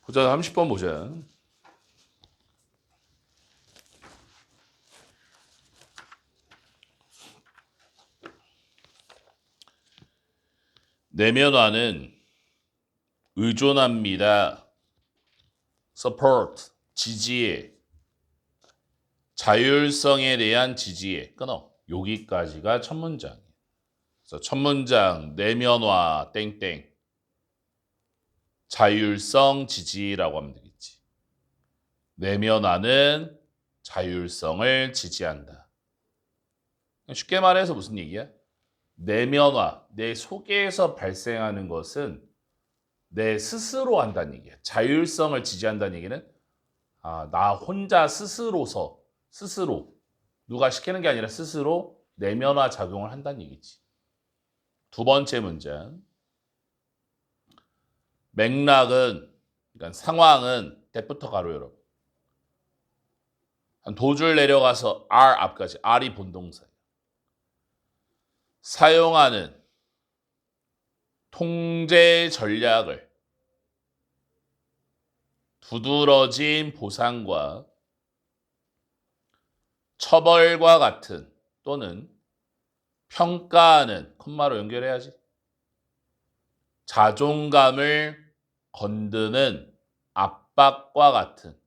보자, 30번 보자. 내면화는 의존합니다. support, 지지에. 자율성에 대한 지지에. 끊어. 여기까지가 첫 문장. 그래서 첫 문장 내면화 땡땡. 자율성 지지라고 하면 되겠지. 내면화는 자율성을 지지한다. 쉽게 말해서 무슨 얘기야? 내면화, 내 속에서 발생하는 것은 내 스스로 한다는 얘기야. 자율성을 지지한다는 얘기는 나 혼자 스스로 누가 시키는 게 아니라 스스로 내면화 작용을 한다는 얘기지. 두 번째 문장. 맥락은, 그러니까 상황은 대부터 가로 열어. 한 두 줄 내려가서 R 앞까지. R이 본동사예요. 사용하는 통제 전략을 두드러진 보상과 처벌과 같은 또는 평가하는 콤마로 연결해야지. 자존감을 건드는 압박과 같은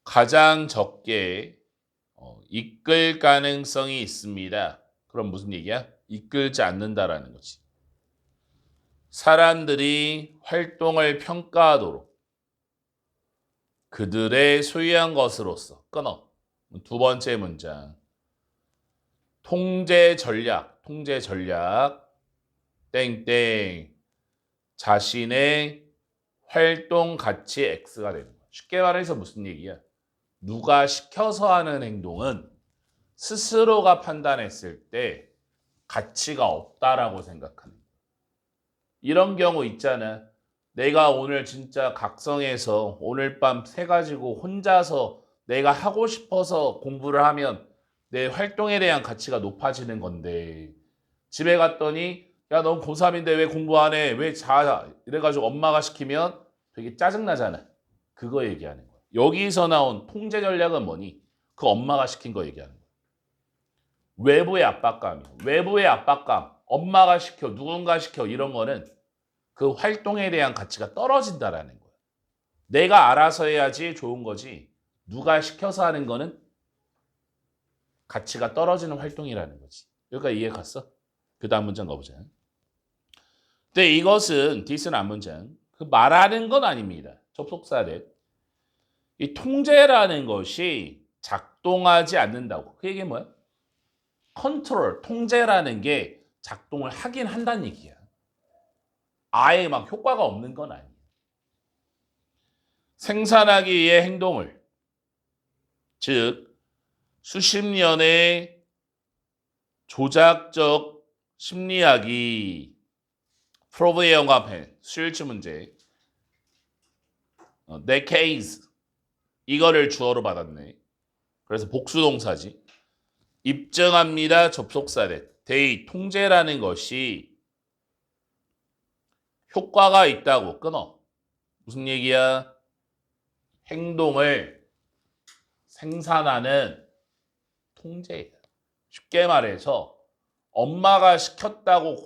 가장 적게 이끌 가능성이 있습니다. 그럼 무슨 얘기야? 이끌지 않는다라는 거지. 사람들이 활동을 평가하도록 그들의 소유한 것으로서 끊어. 두 번째 문장. 통제 전략 땡땡 자신의 활동 가치 X가 되는 거야. 쉽게 말해서 무슨 얘기야? 누가 시켜서 하는 행동은 스스로가 판단했을 때 가치가 없다라고 생각하는 거야. 이런 경우 있잖아. 내가 오늘 진짜 각성해서 오늘 밤 새가지고 혼자서 내가 하고 싶어서 공부를 하면 내 활동에 대한 가치가 높아지는 건데 집에 갔더니 야, 넌 고3인데 왜 공부 안 해? 왜 자? 이래가지고 엄마가 시키면 되게 짜증나잖아. 그거 얘기하는 거야. 여기서 나온 통제 전략은 뭐니? 그 엄마가 시킨 거 얘기하는 거야. 외부의 압박감이야. 외부의 압박감. 엄마가 시켜, 누군가 시켜 이런 거는 그 활동에 대한 가치가 떨어진다라는 거야. 내가 알아서 해야지 좋은 거지. 누가 시켜서 하는 거는 가치가 떨어지는 활동이라는 거지. 여기까지 이해 갔어? 그 다음 문장 가보자. 근데 이것은 this는 앞문장. 그 말하는 건 아닙니다. 접속사래. 이 통제라는 것이 작동하지 않는다고. 그 얘기는 뭐야? 컨트롤, 통제라는 게 작동을 하긴 한다는 얘기야. 아예 막 효과가 없는 건 아니야. 생산하기 위해 행동을, 즉 수십 년의 조작적 심리학이 프로브의 영감해 수일치 문제 decades 이거를 주어로 받았네. 그래서 복수동사지. 입증합니다. 접속사래. 데이 통제라는 것이 효과가 있다고 끊어. 무슨 얘기야? 행동을 생산하는 통제예요. 쉽게 말해서 엄마가 시켰다고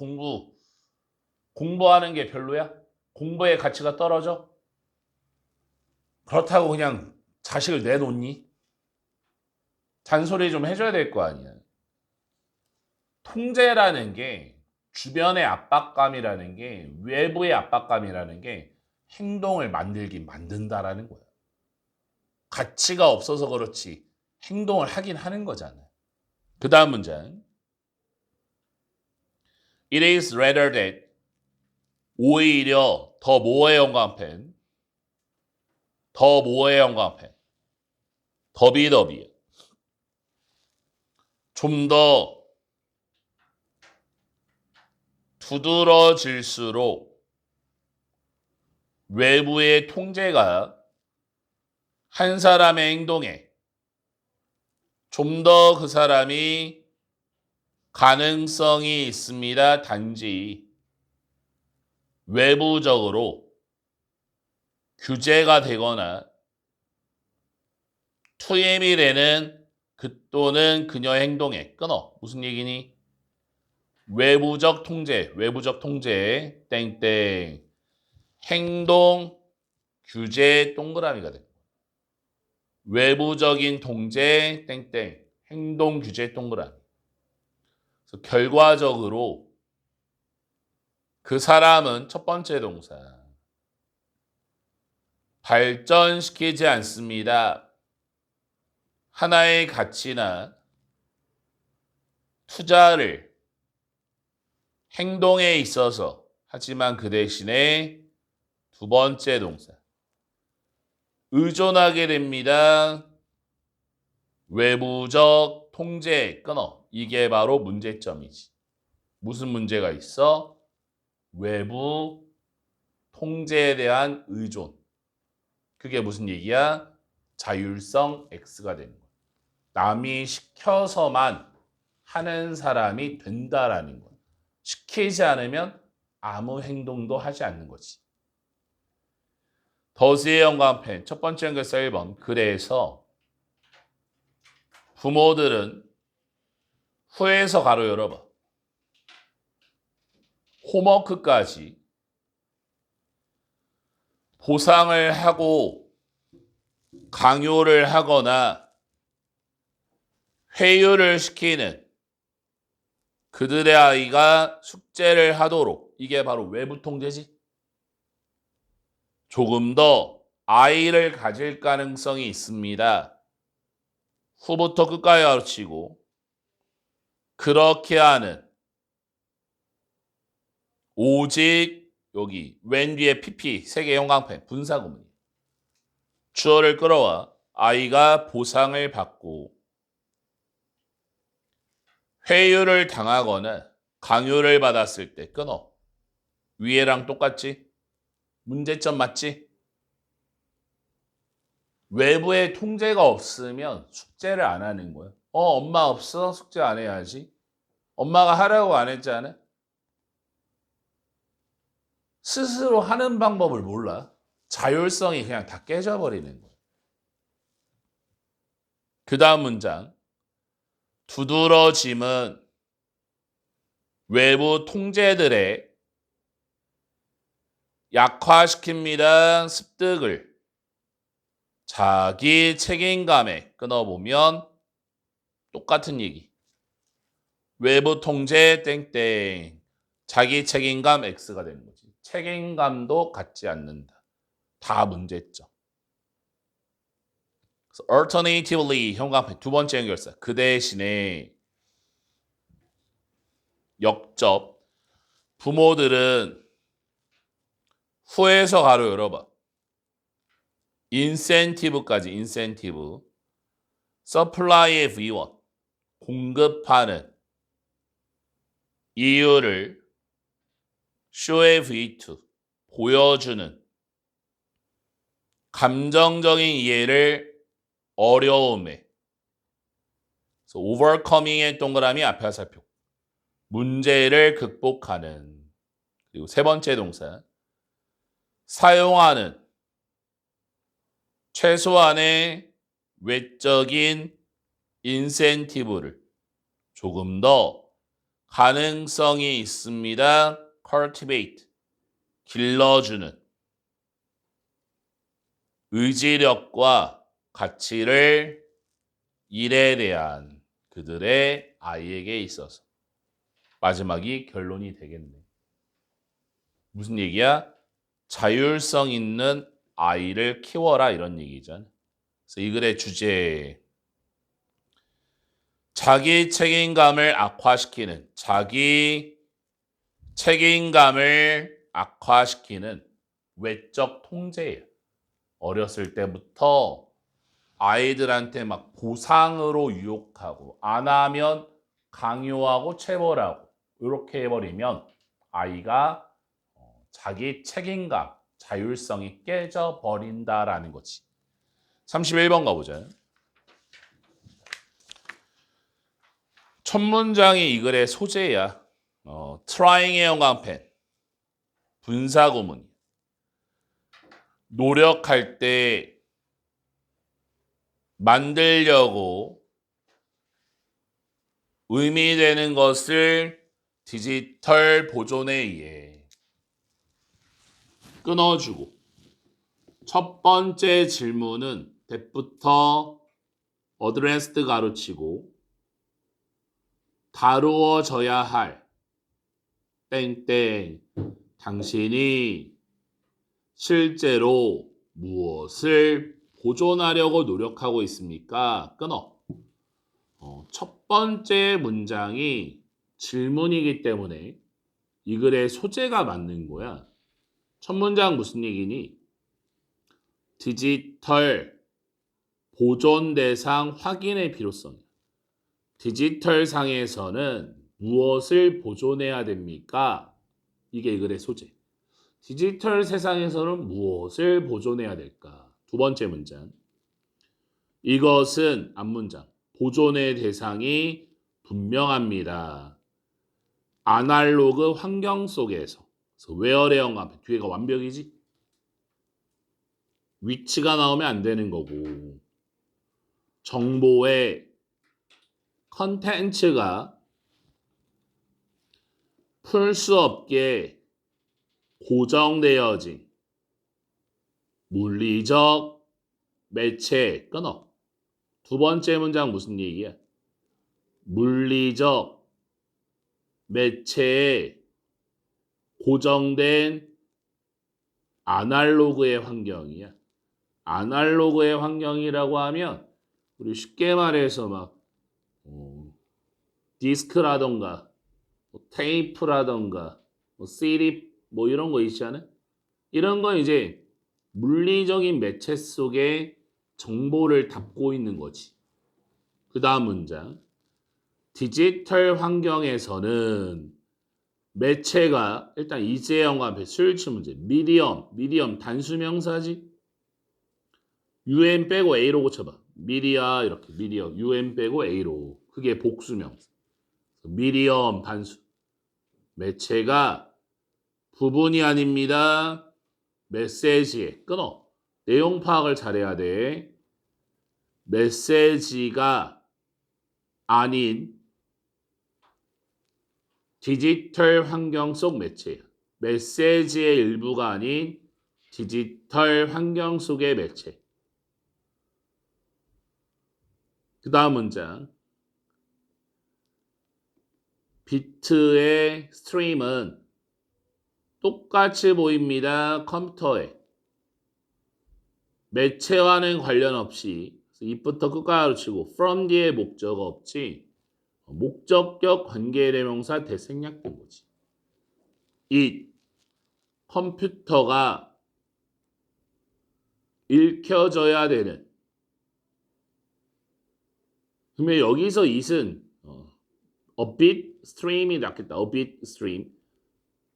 공부하는 게 별로야? 공부의 가치가 떨어져? 그렇다고 그냥 자식을 내놓니? 잔소리 좀 해줘야 될 거 아니야. 통제라는 게 주변의 압박감이라는 게 외부의 압박감이라는 게 행동을 만든다라는 거야. 가치가 없어서 그렇지 행동을 하긴 하는 거잖아. 그 다음 문장. It is rather that 오히려 더 뭐에 연관편 더 뭐에 연관편 더비야. 좀 더 두드러질수록 외부의 통제가 한 사람의 행동에 좀 더 그 사람이 가능성이 있습니다. 단지 외부적으로 규제가 되거나 투입이 되는 그 또는 그녀의 행동에 끊어. 무슨 얘기니? 외부적 통제, 땡땡. 행동, 규제, 동그라미가 돼. 외부적인 통제, 땡땡. 행동, 규제, 동그라미. 그래서 결과적으로 그 사람은 첫 번째 동사 발전시키지 않습니다. 하나의 가치나 투자를 행동에 있어서 하지만 그 대신에 두 번째 동사 의존하게 됩니다. 외부적 통제에 끊어. 이게 바로 문제점이지. 무슨 문제가 있어? 외부 통제에 대한 의존. 그게 무슨 얘기야? 자율성 X가 되는 거야. 남이 시켜서만 하는 사람이 된다라는 거야. 시키지 않으면 아무 행동도 하지 않는 거지. 더스의 영광펜 첫 번째 연결사 1번. 그래서 부모들은 후에서 가로 열어봐. 홈워크까지 보상을 하고 강요를 하거나 회유를 시키는 그들의 아이가 숙제를 하도록 이게 바로 외부 통제지. 조금 더 아이를 가질 가능성이 있습니다. 후부터 끝까지 가르치고 그렇게 하는 오직 여기 웬 뒤에 PP 세계 형광펜 분사구문 주어를 끌어와 아이가 보상을 받고 회유를 당하거나 강요를 받았을 때 끊어. 위에랑 똑같지? 문제점 맞지? 외부의 통제가 없으면 숙제를 안 하는 거야. 엄마 없어? 숙제 안 해야지. 엄마가 하라고 안 했잖아. 스스로 하는 방법을 몰라. 자율성이 그냥 다 깨져버리는 거야. 그 다음 문장. 두드러짐은 외부 통제들의 약화시킵니다. 습득을 자기 책임감에 끊어보면 똑같은 얘기. 외부 통제 땡땡 자기 책임감 X가 되는 거지. 책임감도 갖지 않는다. 다 문제점. 그래서 alternatively 형광펜 두 번째 연결사. 그 대신에 역접 부모들은 후에서 가로 열어봐. 인센티브까지 인센티브 서플라이의 V1 공급하는 이유를 쇼의 V2 보여주는 감정적인 이해를 어려움에 그래서 overcoming의 동그라미 앞에 화살표 문제를 극복하는 그리고 세 번째 동사 사용하는 최소한의 외적인 인센티브를 조금 더 가능성이 있습니다. cultivate 길러주는 의지력과 가치를 일에 대한 그들의 아이에게 있어서 마지막이 결론이 되겠네. 무슨 얘기야? 자율성 있는 아이를 키워라 이런 얘기잖아. 그래서 이 글의 주제 자기 책임감을 악화시키는 자기 책임감을 악화시키는 외적 통제예요. 어렸을 때부터 아이들한테 막 보상으로 유혹하고 안 하면 강요하고 체벌하고 이렇게 해버리면 아이가 자기 책임감, 자율성이 깨져버린다라는 거지. 31번 가보자. 첫 문장이 이 글의 소재야. trying의 형광펜. 분사구문. 노력할 때 만들려고 의미되는 것을 디지털 보존에 의해 끊어주고 첫 번째 질문은 that부터 addressed 가로치고 다루어져야 할 땡땡 당신이 실제로 무엇을 보존하려고 노력하고 있습니까? 끊어. 첫 번째 문장이 질문이기 때문에 이 글의 소재가 맞는 거야. 첫 문장 무슨 얘기니? 디지털 보존 대상 확인의 필요성이야. 디지털 상에서는 무엇을 보존해야 됩니까? 이게 이 글의 소재. 디지털 세상에서는 무엇을 보존해야 될까? 두 번째 문장. 이것은 앞문장. 보존의 대상이 분명합니다. 아날로그 환경 속에서. 그래서 where의 영합 뒤에가 완벽이지? 위치가 나오면 안 되는 거고. 정보의 컨텐츠가 풀 수 없게 고정되어진 물리적 매체 끊어. 두 번째 문장 무슨 얘기야? 물리적 매체에 고정된 아날로그의 환경이야. 아날로그의 환경이라고 하면 우리 쉽게 말해서 막 디스크라던가 테이프라던가 CD 이런 거 있잖아요. 이런 건 이제 물리적인 매체 속에 정보를 담고 있는 거지. 그 다음 문장. 디지털 환경에서는 매체가 일단 이재영과 앞에 수일치 문제. 미디엄 단수명사지. UN 빼고 A로 고쳐봐. 미디어 이렇게 미디어 UN 빼고 A로. 그게 복수명사. 미디엄 단수. 매체가 부분이 아닙니다. 메시지에 끊어. 내용 파악을 잘해야 돼. 메시지가 아닌 디지털 환경 속 매체야. 메시지의 일부가 아닌 디지털 환경 속의 매체. 그 다음 문장. 비트의 스트림은 똑같이 보입니다. 컴퓨터에. 매체와는 관련 없이 it부터 끝까지 치고 from 뒤에 목적 없지. 목적격 관계대명사 대생략된 거지. it 컴퓨터가 읽혀져야 되는. 그러면 여기서 it은 a bit stream이 낫겠다. a bit stream.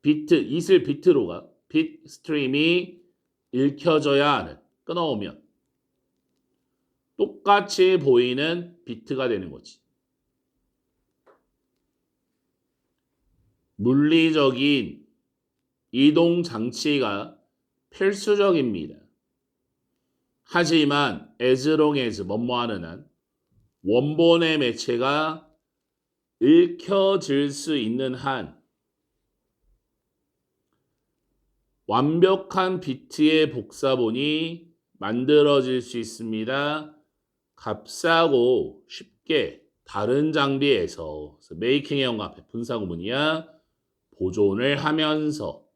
비트 it을 비트로 가. bit stream이 읽혀져야 하는. 끊어오면 똑같이 보이는 비트가 되는 거지. 물리적인 이동 장치가 필수적입니다. 하지만 as long as 뭐뭐하는 한 원본의 매체가 읽혀질 수 있는 한 완벽한 비트의 복사본이 만들어질 수 있습니다. 값싸고 쉽게 다른 장비에서 메이킹의 영감 앞에 분사구문이야. 보존을 하면서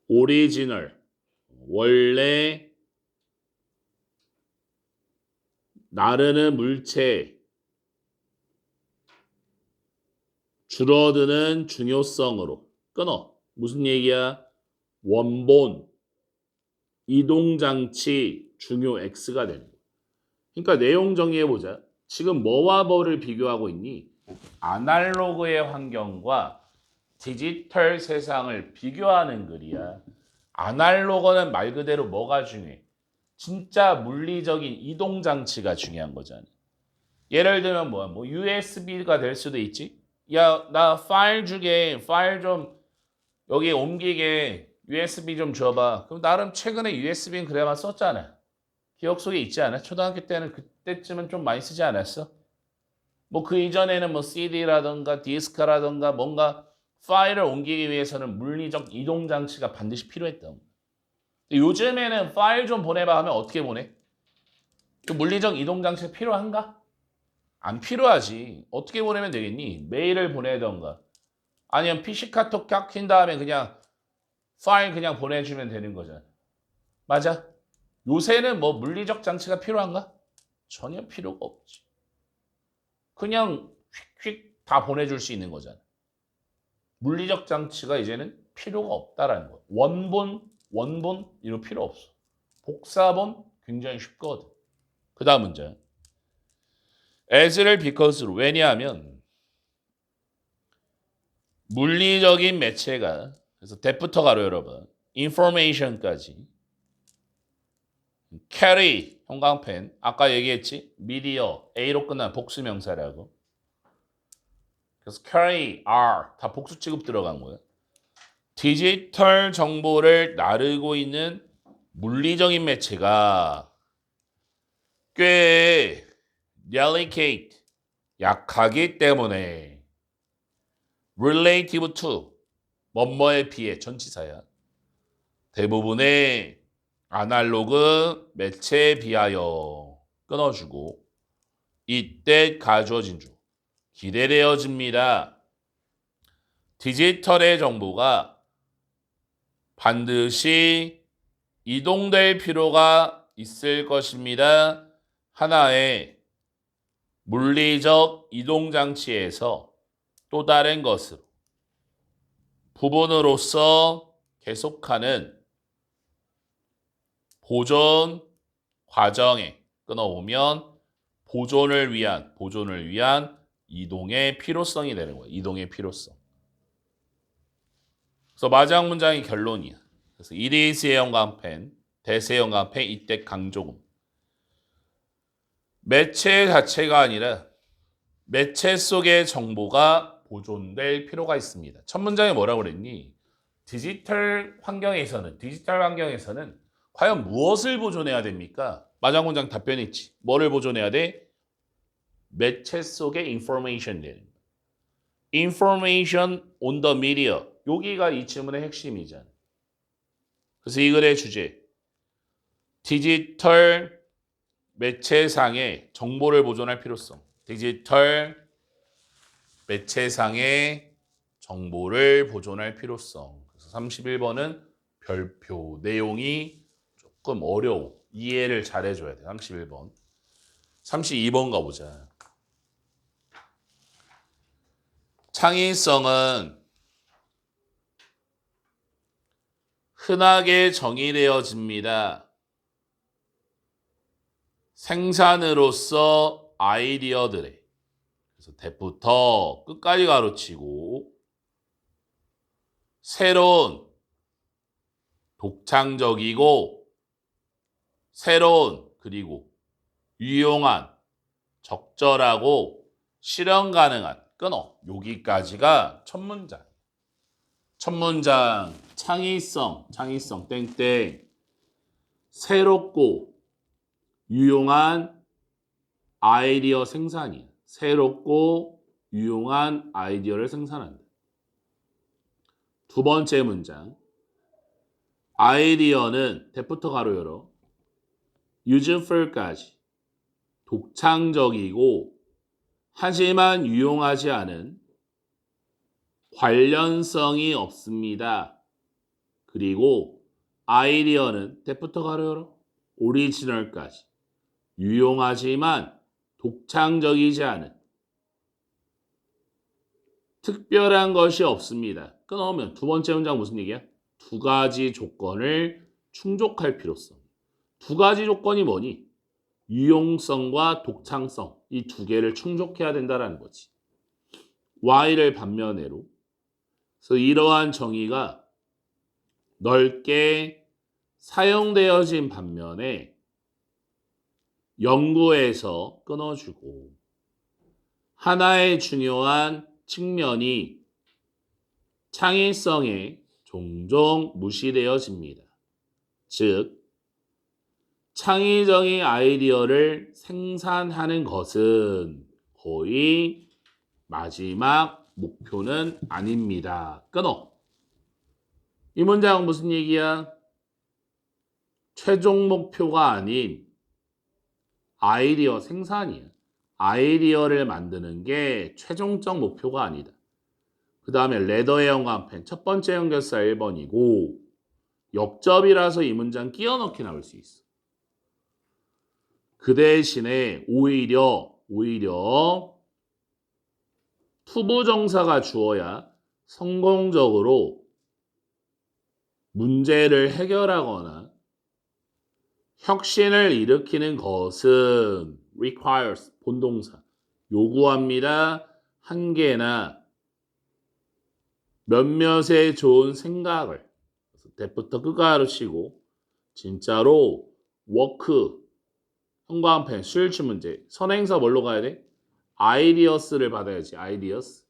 오리지널 원래 나르는 물체 줄어드는 중요성으로 끊어. 무슨 얘기야? 원본 이동장치 중요 X가 되는 거야. 그러니까 내용 정리해보자. 지금 뭐와 뭐를 비교하고 있니? 아날로그의 환경과 디지털 세상을 비교하는 글이야. 아날로그는 말 그대로 뭐가 중요해? 진짜 물리적인 이동장치가 중요한 거잖아. 예를 들면 뭐야? USB가 될 수도 있지. 야, 나 파일 주게, 파일 좀 여기 옮기게 USB 좀 줘봐. 그럼 나름 최근에 USB는 그래야만 썼잖아. 기억 속에 있지 않아? 초등학교 때는 그때쯤은 좀 많이 쓰지 않았어? 뭐 그 이전에는 뭐 CD라던가 디스크라던가 뭔가 파일을 옮기기 위해서는 물리적 이동 장치가 반드시 필요했던 거야. 요즘에는 파일 좀 보내봐 하면 어떻게 보내? 그 물리적 이동 장치가 필요한가? 안 필요하지. 어떻게 보내면 되겠니? 메일을 보내던가 아니면 PC 카톡 켜킨 다음에 그냥 파일 그냥 보내주면 되는 거잖아. 맞아? 요새는 뭐 물리적 장치가 필요한가? 전혀 필요가 없지. 그냥 휙휙 다 보내줄 수 있는 거잖아. 물리적 장치가 이제는 필요가 없다라는 거야. 원본 이런 필요 없어. 복사본 굉장히 쉽거든. 그 다음 문제. as를 because로 왜냐하면 물리적인 매체가 그래서 that부터 가로 열어봐. information까지 carry 형광펜 아까 얘기했지 media A로 끝난 복수명사라고 그래서 carry R 다 복수 취급 들어간 거야. 디지털 정보를 나르고 있는 물리적인 매체가 꽤 delicate 약하기 때문에 relative to 뭐뭐에 비해 전치사야. 대부분의 아날로그 매체에 비하여 끊어주고 이때 가주어진 주 기대되어집니다. 디지털의 정보가 반드시 이동될 필요가 있을 것입니다. 하나의 물리적 이동 장치에서 또 다른 것으로 부분으로서 계속하는 보존 과정에 끊어오면 보존을 위한 이동의 필요성이 되는 거예요. 이동의 필요성. 그래서 마지막 문장이 결론이야. 그래서 이리스의 형광펜, 대세의 형광펜, 이때 강조금. 매체 자체가 아니라 매체 속의 정보가 보존될 필요가 있습니다. 첫 문장에 뭐라고 그랬니? 디지털 환경에서는 과연 무엇을 보존해야 됩니까? 마지막 문장 답변이 있지. 뭐를 보존해야 돼? 매체 속의 information. information on the media. 여기가 이 질문의 핵심이잖아. 그래서 이 글의 주제. 디지털 매체상의 정보를 보존할 필요성. 디지털 매체상의 정보를 보존할 필요성. 그래서 31번은 별표 내용이 조금 어려워. 이해를 잘 해줘야 돼. 31번. 32번 가보자. 창의성은 흔하게 정의되어집니다. 생산으로서 아이디어들의 그래서 대부터 끝까지 가로치고 새로운 독창적이고 새로운 그리고 유용한 적절하고 실현 가능한 끊어 여기까지가 첫 문장. 첫 문장 창의성 땡땡 새롭고 유용한 아이디어 생산이야. 새롭고 유용한 아이디어를 생산한다. 두 번째 문장 아이디어는 대부터 가로 열어 useful까지 독창적이고 하지만 유용하지 않은 관련성이 없습니다. 그리고 아이디어는 대부터 가로 열어 오리지널까지 유용하지만 독창적이지 않은 특별한 것이 없습니다. 끊어오면 두 번째 문장 무슨 얘기야? 두 가지 조건을 충족할 필요성. 두 가지 조건이 뭐니? 유용성과 독창성 이 두 개를 충족해야 된다는 거지. Y를 반면에로 그래서 이러한 정의가 넓게 사용되어진 반면에 연구에서 끊어주고 하나의 중요한 측면이 창의성에 종종 무시되어집니다. 즉, 창의적인 아이디어를 생산하는 것은 거의 마지막 목표는 아닙니다. 끊어. 이 문장은 무슨 얘기야? 최종 목표가 아닌 아이디어 생산이야. 아이디어를 만드는 게 최종적 목표가 아니다. 그 다음에 레더의 연관펜 첫 번째 연결사 1번이고 역접이라서 이 문장 끼워넣기 나올 수 있어. 그 대신에 오히려 투부정사가 주어야 성공적으로 문제를 해결하거나 혁신을 일으키는 것은 requires 본동사 요구합니다. 한계나 몇몇의 좋은 생각을 대부터 끝까지 치고 진짜로 워크 형광펜 실추 문제 선행사 뭘로 가야 돼? 아이디어스를 받아야지. 아이디어스.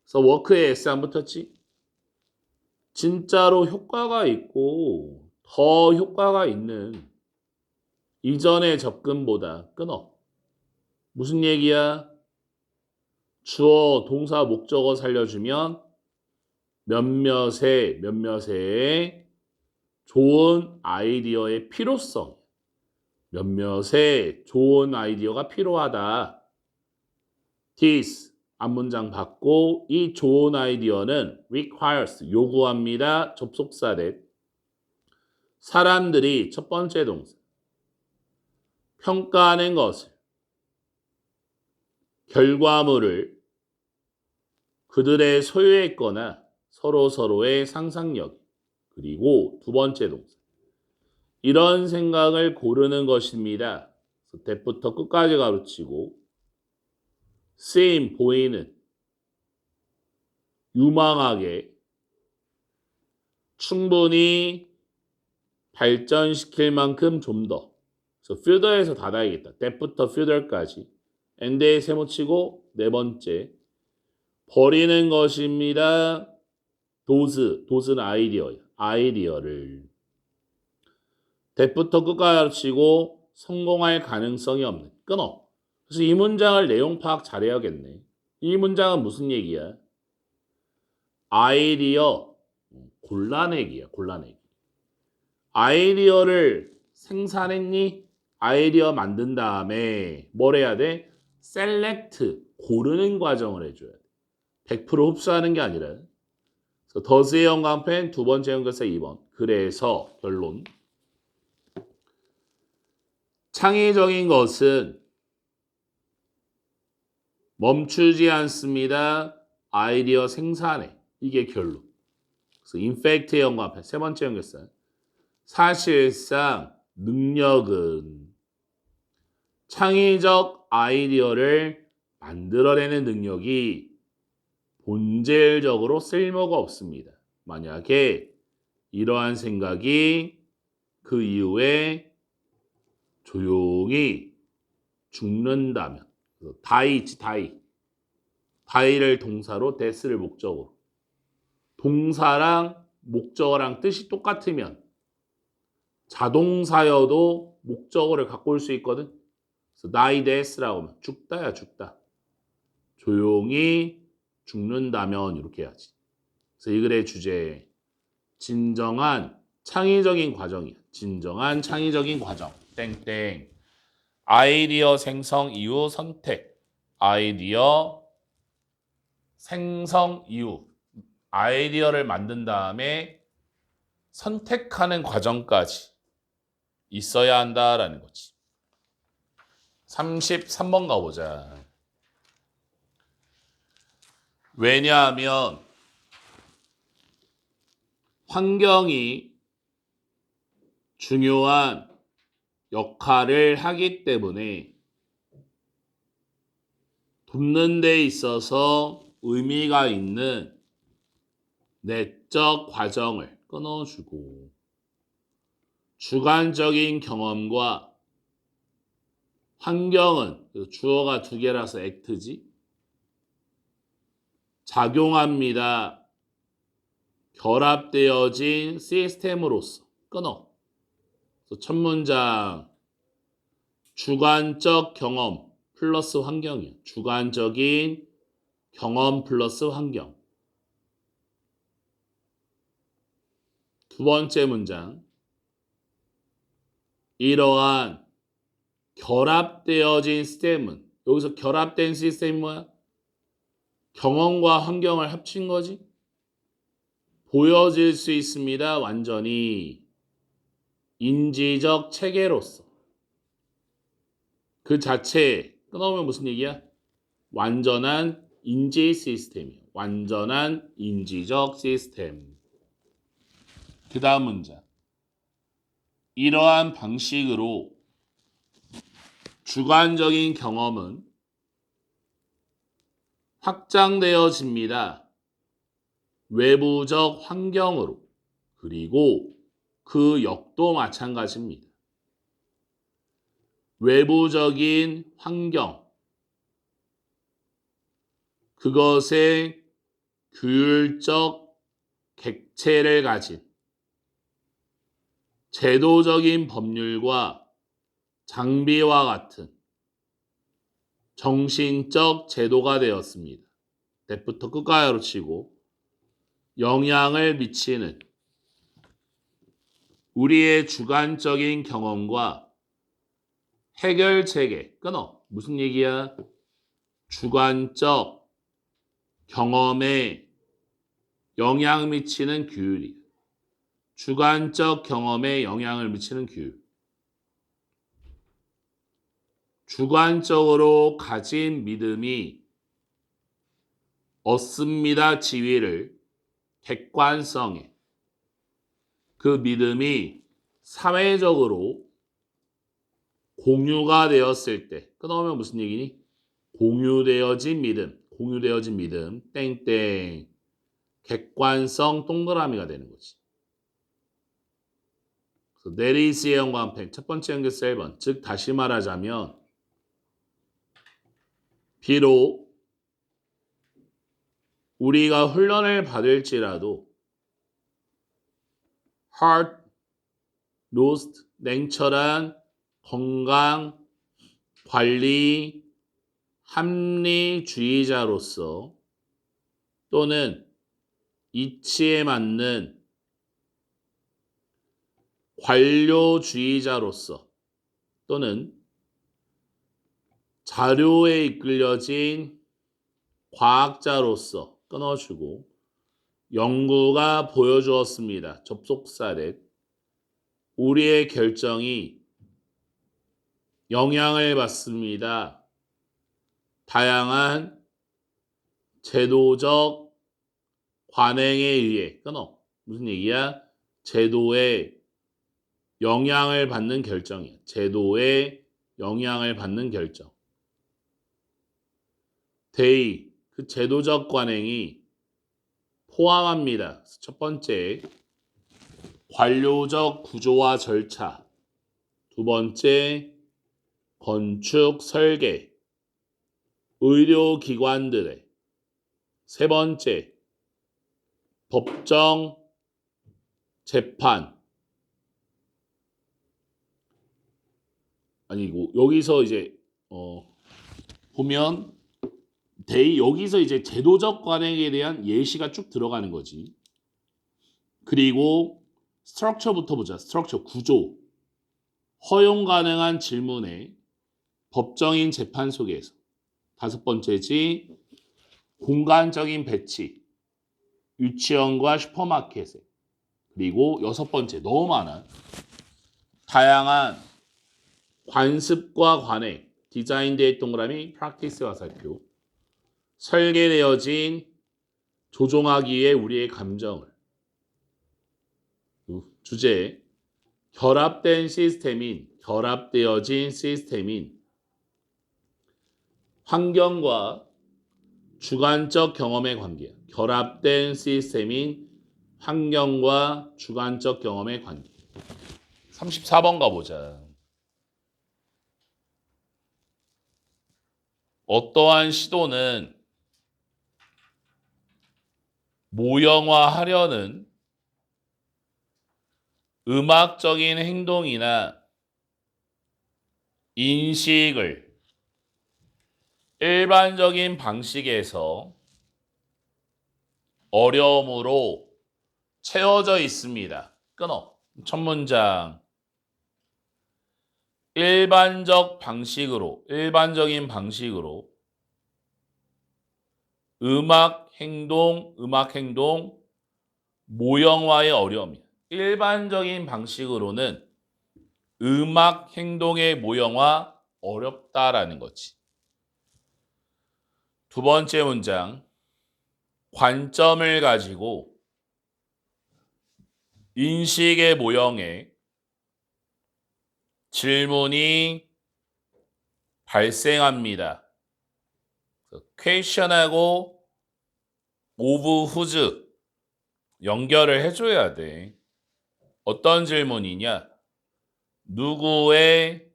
그래서 워크에 S 안 붙었지? 진짜로 효과가 있고 더 효과가 있는 이전의 접근보다 끊어. 무슨 얘기야? 주어, 동사, 목적어 살려주면 몇몇의 좋은 아이디어의 필요성. 몇몇의 좋은 아이디어가 필요하다. This 앞문장 받고 이 좋은 아이디어는 requires 요구합니다. 접속사 that 사람들이 첫 번째 동사 평가하는 것을 결과물을 그들의 소유했거나 서로의 상상력 그리고 두 번째 동사 이런 생각을 고르는 것입니다. 대부터 끝까지 가르치고 seem 보이는 유망하게 충분히 발전시킬 만큼 좀 더. 그래서 further에서 닫아야겠다. that부터 further까지. and에 세모치고 네 번째 버리는 것입니다. 도즈는 아이디어야. 아이디어를 that부터 끝까지 가르치고 성공할 가능성이 없는. 끊어. 그래서 이 문장을 내용 파악 잘해야겠네. 이 문장은 무슨 얘기야? 아이디어 골라내기야. 골라내기. 아이디어를 생산했니? 아이디어 만든 다음에 뭘 해야 돼? 셀렉트 고르는 과정을 해줘야 돼. 100% 흡수하는 게 아니라. 그래서 더스의 연관펜 두 번째 연결사 2번. 그래서 결론. 창의적인 것은 멈추지 않습니다. 아이디어 생산에. 이게 결론. 그래서 인팩트의 연관펜 세 번째 연결사. 사실상 능력은 창의적 아이디어를 만들어내는 능력이 본질적으로 쓸모가 없습니다. 만약에 이러한 생각이 그 이후에 조용히 죽는다면 다이를 동사로 데스를 목적으로 동사랑 목적어랑 뜻이 똑같으면 자동사여도 목적어를 갖고 올 수 있거든. 그래서 die death라고 하면 죽다야 죽다. 조용히 죽는다면 이렇게 해야지. 그래서 이 글의 주제 진정한 창의적인 과정이야. 진정한 창의적인 과정. 땡땡. 아이디어 생성 이후 선택. 아이디어 생성 이후 아이디어를 만든 다음에 선택하는 과정까지 있어야 한다라는 거지. 33번 가보자. 왜냐하면 환경이 중요한 역할을 하기 때문에 돕는 데 있어서 의미가 있는 내적 과정을 끊어주고 주관적인 경험과 환경은 주어가 두 개라서 액트지 작용합니다. 결합되어진 시스템으로서. 끊어. 그래서 첫 문장 주관적 경험 플러스 환경이야. 주관적인 경험 플러스 환경. 두 번째 문장 이러한 결합되어진 시스템은 여기서 결합된 시스템이 뭐야? 경험과 환경을 합친 거지. 보여질 수 있습니다. 완전히 인지적 체계로서. 그 자체에 끊어오면 무슨 얘기야? 완전한 인지 시스템이야. 완전한 인지적 시스템. 그 다음 문장. 이러한 방식으로 주관적인 경험은 확장되어집니다. 외부적 환경으로. 그리고 그 역도 마찬가지입니다. 외부적인 환경. 그것의 규율적 객체를 가진 제도적인 법률과 장비와 같은 정신적 제도가 되었습니다. 때부터 끝가요로 치고 영향을 미치는 우리의 주관적인 경험과 해결체계. 끊어. 무슨 얘기야? 주관적 경험에 영향 미치는 규율이야. 주관적 경험에 영향을 미치는 규율. 주관적으로 가진 믿음이 얻습니다. 지위를 객관성에. 그 믿음이 사회적으로 공유가 되었을 때. 끊어오면 무슨 얘기니? 공유되어진 믿음. 공유되어진 믿음. 땡땡. 객관성 동그라미가 되는 거지. 내리스의 연관편 첫 번째 연결사 1번. 즉 다시 말하자면 비록 우리가 훈련을 받을지라도 hard, roast, 냉철한 건강 관리 합리주의자로서 또는 이치에 맞는 관료주의자로서 또는 자료에 이끌려진 과학자로서 끊어주고 연구가 보여주었습니다. 접속사례. 우리의 결정이 영향을 받습니다. 다양한 제도적 관행에 의해. 끊어. 무슨 얘기야? 제도에 영향을 받는 결정이야. 제도에 영향을 받는 결정. 대의, 그 제도적 관행이 포함합니다. 첫 번째, 관료적 구조와 절차. 두 번째, 건축 설계. 의료기관들의. 세 번째, 법정 재판. 아니고 여기서 이제 보면 여기서 이제 제도적 관행에 대한 예시가 쭉 들어가는 거지. 그리고 스트럭처부터 보자. 스트럭처 구조. 허용 가능한 질문에 법정인 재판 속에서. 다섯 번째지 공간적인 배치. 유치원과 슈퍼마켓에. 그리고 여섯 번째 너무 많아. 다양한 관습과 관행. 디자인되어 동그라미 프랙티스와 살펴. 설계되어진 조종하기 위해 우리의 감정을. 주제 결합되어진 시스템인 환경과 주관적 경험의 관계. 결합된 시스템인 환경과 주관적 경험의 관계. 34번 가보자. 어떠한 시도는 모형화하려는 음악적인 행동이나 인식을 일반적인 방식에서 어려움으로 채워져 있습니다. 끊어. 첫 문장. 일반적인 방식으로 음악 행동 모형화의 어려움이야. 일반적인 방식으로는 음악 행동의 모형화 어렵다라는 거지. 두 번째 문장. 관점을 가지고 인식의 모형에 질문이 발생합니다. question하고 of whose 연결을 해줘야 돼. 어떤 질문이냐? 누구의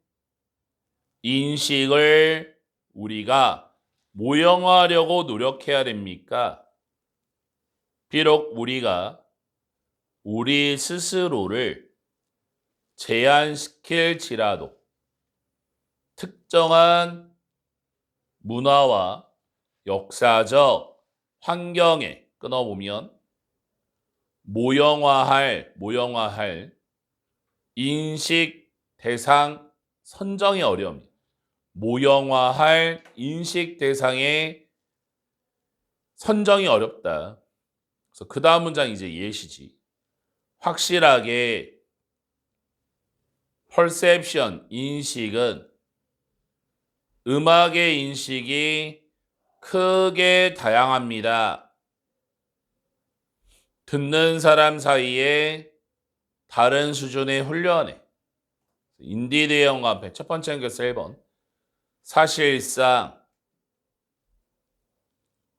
인식을 우리가 모형화하려고 노력해야 됩니까? 비록 우리가 우리 스스로를 제한시킬지라도 특정한 문화와 역사적 환경에 끊어보면 모형화할 인식 대상 선정이 어려움이에요. 모형화할 인식 대상의 선정이 어렵다. 그래서 그 다음 문장 이제 예시지. 확실하게 perception 인식은 음악의 인식이 크게 다양합니다. 듣는 사람 사이에 다른 수준의 훈련에 인디드의 영감패 첫 번째 연결서 1번 사실상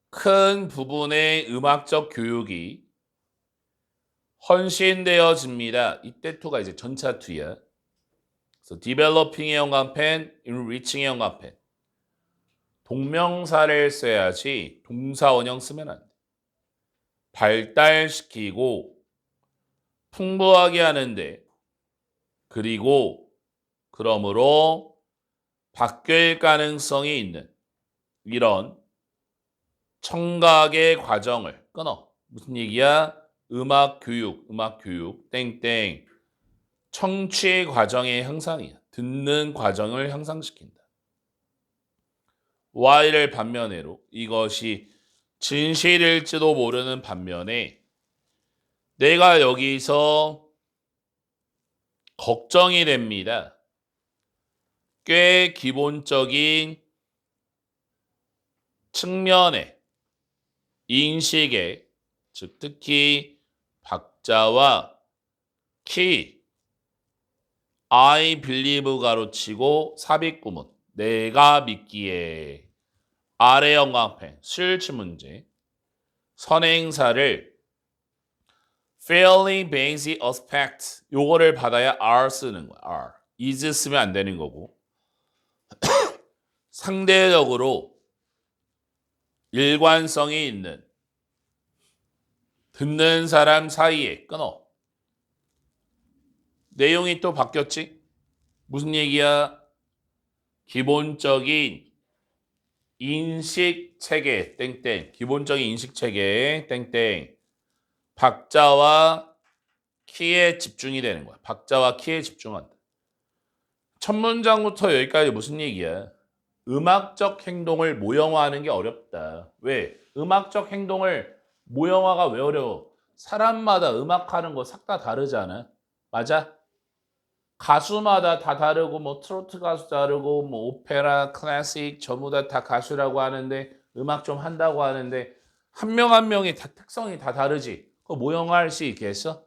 큰 부분의 음악적 교육이 헌신되어집니다. 이때 투가 이제 전차 투야. 그래서 developing의 영감펜, enriching의 영감펜. 동명사를 써야지 동사 원형 쓰면 안 돼. 발달시키고 풍부하게 하는데 그리고 그러므로 바뀔 가능성이 있는 이런 청각의 과정을 끊어. 무슨 얘기야? 음악 교육, 땡땡. 청취 과정의 향상이야. 듣는 과정을 향상시킨다. Y를 반면으로 이것이 진실일지도 모르는 반면에 내가 여기서 걱정이 됩니다. 꽤 기본적인 측면의 인식에 즉 특히 박자와 키 I believe 가로치고 삽입구문 내가 믿기에 아래 영광펜 실치 문제 선행사를 fairly basic aspect 요거를 받아야 are 쓰는 거야. are. is 쓰면 안 되는 거고 상대적으로 일관성이 있는 듣는 사람 사이에 끊어. 내용이 또 바뀌었지? 무슨 얘기야? 기본적인 인식 체계 땡땡 기본적인 인식 체계 땡땡 박자와 키에 집중이 되는 거야. 박자와 키에 집중한다. 첫 문장부터 여기까지 무슨 얘기야? 음악적 행동을 모형화하는 게 어렵다. 왜? 음악적 행동을 모형화가 왜 어려워? 사람마다 음악하는 거 싹 다 다르잖아. 맞아? 가수마다 다 다르고 뭐 트로트 가수 다르고 뭐 오페라, 클래식 전부 다 가수라고 하는데 음악 좀 한다고 하는데 한 명 한 명의 다 특성이 다 다르지. 그거 모형화할 수 있겠어?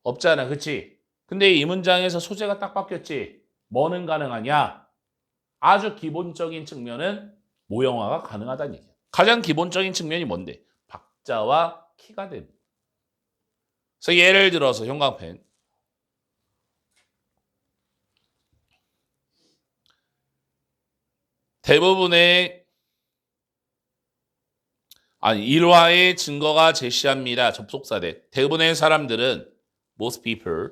없잖아. 그치? 근데 이 문장에서 소재가 딱 바뀌었지. 뭐는 가능하냐? 아주 기본적인 측면은 모형화가 가능하다는 얘기야. 가장 기본적인 측면이 뭔데? 박자와 키가 되는. 그래서 예를 들어서 형광펜. 일화의 증거가 제시합니다. 접속사대. 대부분의 사람들은 most people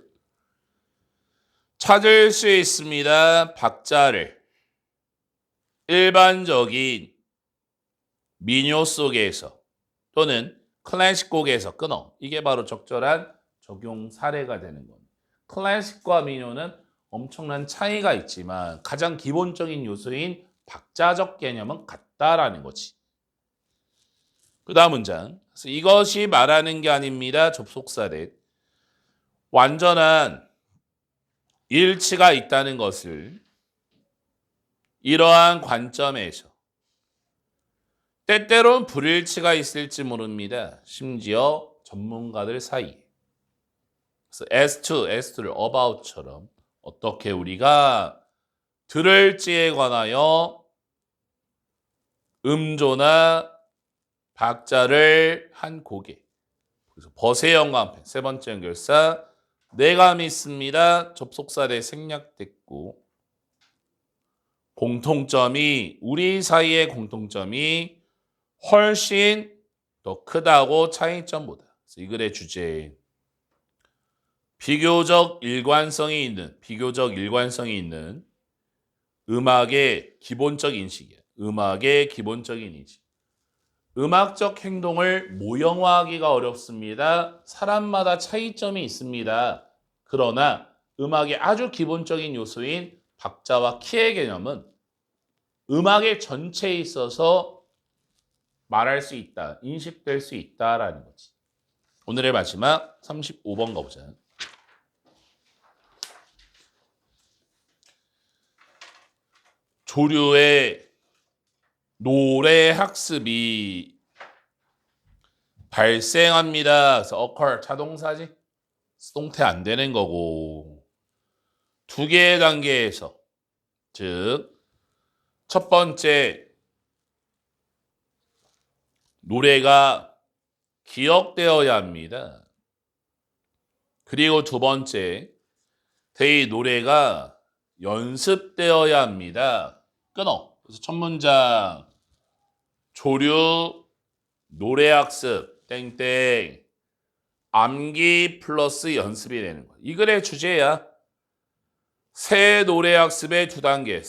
찾을 수 있습니다. 박자를 일반적인 민요 속에서 또는 클래식 곡에서 끊어. 이게 바로 적절한 적용 사례가 되는 겁니다. 클래식과 민요는 엄청난 차이가 있지만 가장 기본적인 요소인 박자적 개념은 같다라는 거지. 그 다음 문장. 그래서 이것이 말하는 게 아닙니다. 접속사대. 완전한 일치가 있다는 것을 이러한 관점에서 때때론 불일치가 있을지 모릅니다. 심지어 전문가들 사이에. 그래서 as to를 about처럼 어떻게 우리가 들을지에 관하여 음조나 박자를 한 곡에. 그래서 벗의 연관편 세 번째 연결사 내가 믿습니다. 접속사대 생략됐고 공통점이 우리 사이의 공통점이 훨씬 더 크다고 차이점보다. 그래서 이 글의 주제 비교적 일관성이 있는 음악의 기본적 인식이야. 음악의 기본적인 인식. 음악적 행동을 모형화하기가 어렵습니다. 사람마다 차이점이 있습니다. 그러나 음악의 아주 기본적인 요소인 박자와 키의 개념은 음악의 전체에 있어서 말할 수 있다, 인식될 수 있다라는 거지. 오늘의 마지막 35번 가보자. 조류의 노래 학습이 발생합니다. 그래서 occur 자동사지. 수동태 안 되는 거고 두 개의 단계에서 즉 첫 번째 노래가 기억되어야 합니다. 그리고 두 번째 이 노래가 연습되어야 합니다. 끊어. 그래서 첫 문장 조류 노래학습 땡땡 암기 플러스 연습이 되는 거야. 이 글의 주제야. 새 노래학습의 두 단계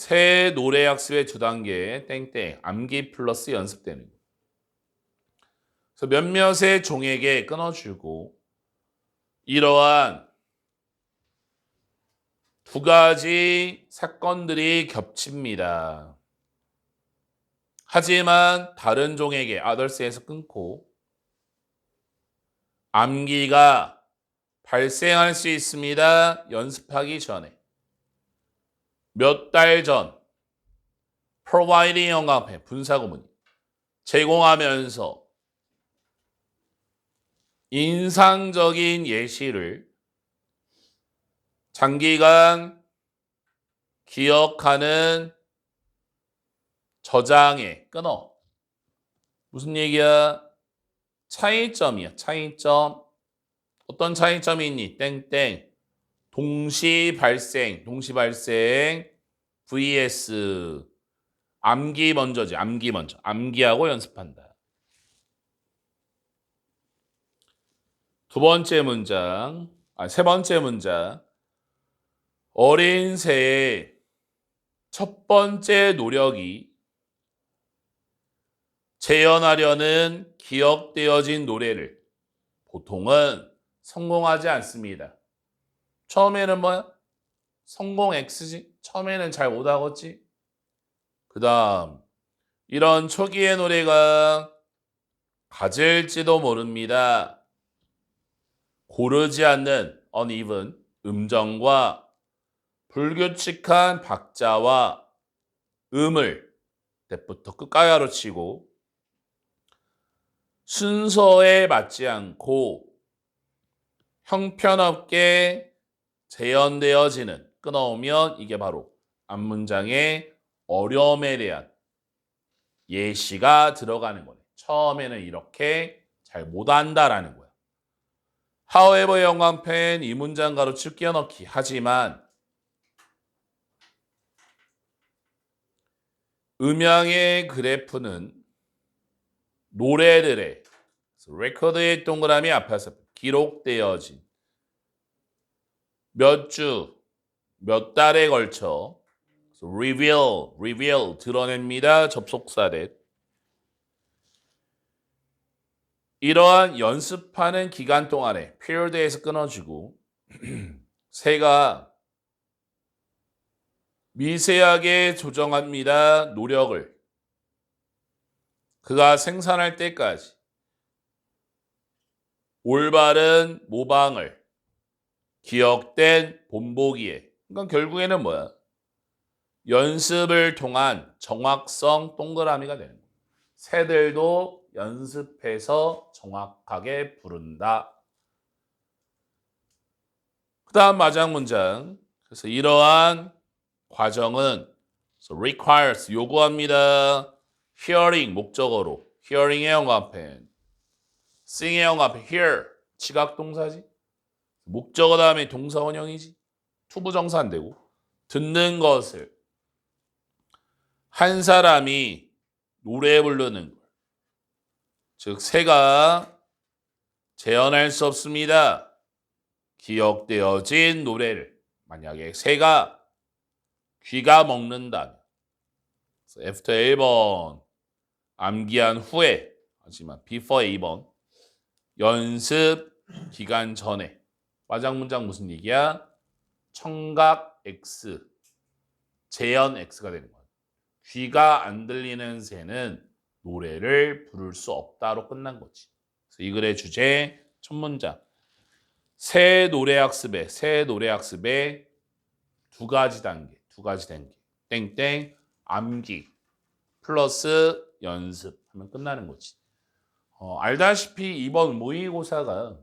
땡땡 암기 플러스 연습되는 거야. 그래서 몇몇의 종에게 끊어주고 이러한 두 가지 사건들이 겹칩니다. 하지만 다른 종에게 others에서 끊고 암기가 발생할 수 있습니다. 연습하기 전에. 몇 달 전 providing 연관편 분사구문 제공하면서 인상적인 예시를 장기간 기억하는 저장에 끊어. 무슨 얘기야? 차이점이야. 차이점. 어떤 차이점이 있니? 땡땡. 동시 발생 vs 암기 먼저지. 암기 먼저. 암기하고 연습한다. 세 번째 문장. 어린 새의 첫 번째 노력이 재현하려는 기억되어진 노래를 보통은 성공하지 않습니다. 처음에는 뭐야? 성공 X지. 처음에는 잘 못하겠지. 그 다음 이런 초기의 노래가 가질지도 모릅니다. 고르지 않는 uneven 음정과 불규칙한 박자와 음을 때부터 끝까지 치고 순서에 맞지 않고 형편없게 재현되어지는 끊어오면 이게 바로 앞문장의 어려움에 대한 예시가 들어가는 거네. 처음에는 이렇게 잘 못한다라는 거야. however 연관편 이 문장 가로치고 끼워넣기 하지만 음양의 그래프는 노래들의 레코드의 동그라미 앞에서 기록되어진 몇 주, 몇 달에 걸쳐 reveal 드러냅니다. 접속사들. 이러한 연습하는 기간 동안에 period에서 끊어지고 새가 미세하게 조정합니다. 노력을. 그가 생산할 때까지 올바른 모방을 기억된 본보기에. 그러니까 결국에는 뭐야? 연습을 통한 정확성 동그라미가 되는 거야. 새들도 연습해서 정확하게 부른다. 그 다음 마지막 문장. 그래서 이러한 과정은 requires 요구합니다. hearing 목적어로 hearing의 영합행 sing의 영합행 hear 지각 동사지 목적어 다음에 동사 원형이지 투부정사 안 되고 듣는 것을 한 사람이 노래 부르는 걸 즉 새가 재현할 수 없습니다. 기억되어진 노래를 만약에 새가 귀가 먹는다면 after 1번 암기한 후에 하지만 before 2번 연습 기간 전에 마지막 문장 무슨 얘기야? 청각 X 재현 X가 되는 거야. 귀가 안 들리는 새는 노래를 부를 수 없다로 끝난 거지. 그래서 이 글의 주제 첫 문장 새 노래 학습에 두 가지 단계 땡땡 암기 플러스 연습 하면 끝나는 거지. 알다시피 이번 모의고사가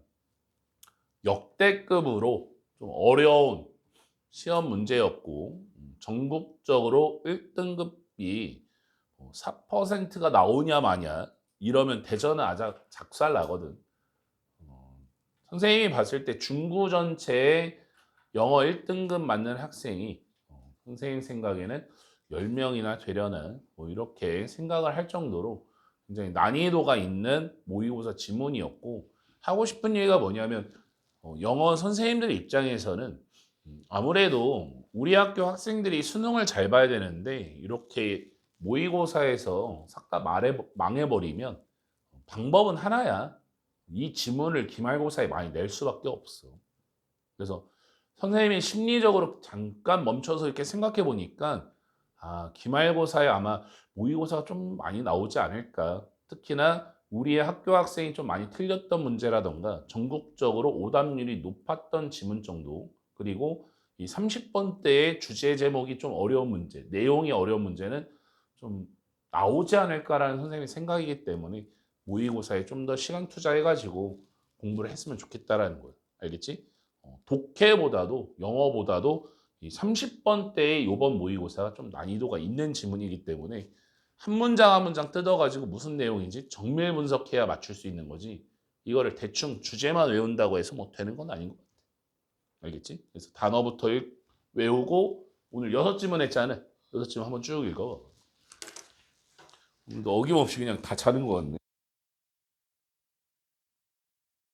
역대급으로 좀 어려운 시험 문제였고 전국적으로 1등급이 4%가 나오냐 마냐 이러면 대전은 아주 작살 나거든. 선생님이 봤을 때 중구 전체에 영어 1등급 맞는 학생이 선생님 생각에는 10명이나 되려는 뭐 이렇게 생각을 할 정도로 굉장히 난이도가 있는 모의고사 지문이었고 하고 싶은 얘기가 뭐냐면 영어 선생님들 입장에서는 아무래도 우리 학교 학생들이 수능을 잘 봐야 되는데 이렇게 모의고사에서 싹 다 망해버리면 방법은 하나야. 이 지문을 기말고사에 많이 낼 수밖에 없어. 그래서 선생님이 심리적으로 잠깐 멈춰서 이렇게 생각해 보니까 기말고사에 아마 모의고사가 좀 많이 나오지 않을까. 특히나 우리의 학교 학생이 좀 많이 틀렸던 문제라던가 전국적으로 오답률이 높았던 지문 정도 그리고 이 30번대의 주제 제목이 좀 어려운 문제, 내용이 어려운 문제는 좀 나오지 않을까라는 선생님의 생각이기 때문에 모의고사에 좀 더 시간 투자해가지고 공부를 했으면 좋겠다라는 거예요. 알겠지? 독해보다도 영어보다도 이 30번대의 이번 모의고사가 좀 난이도가 있는 지문이기 때문에 한 문장 한 문장 뜯어가지고 무슨 내용인지 정밀 분석해야 맞출 수 있는 거지. 이거를 대충 주제만 외운다고 해서 못 되는 건 아닌 것 같아. 알겠지? 그래서 단어부터 외우고 오늘 6지문 했잖아. 6지문 한번 쭉 읽어. 오늘도 어김없이 그냥 다 자는 것 같네.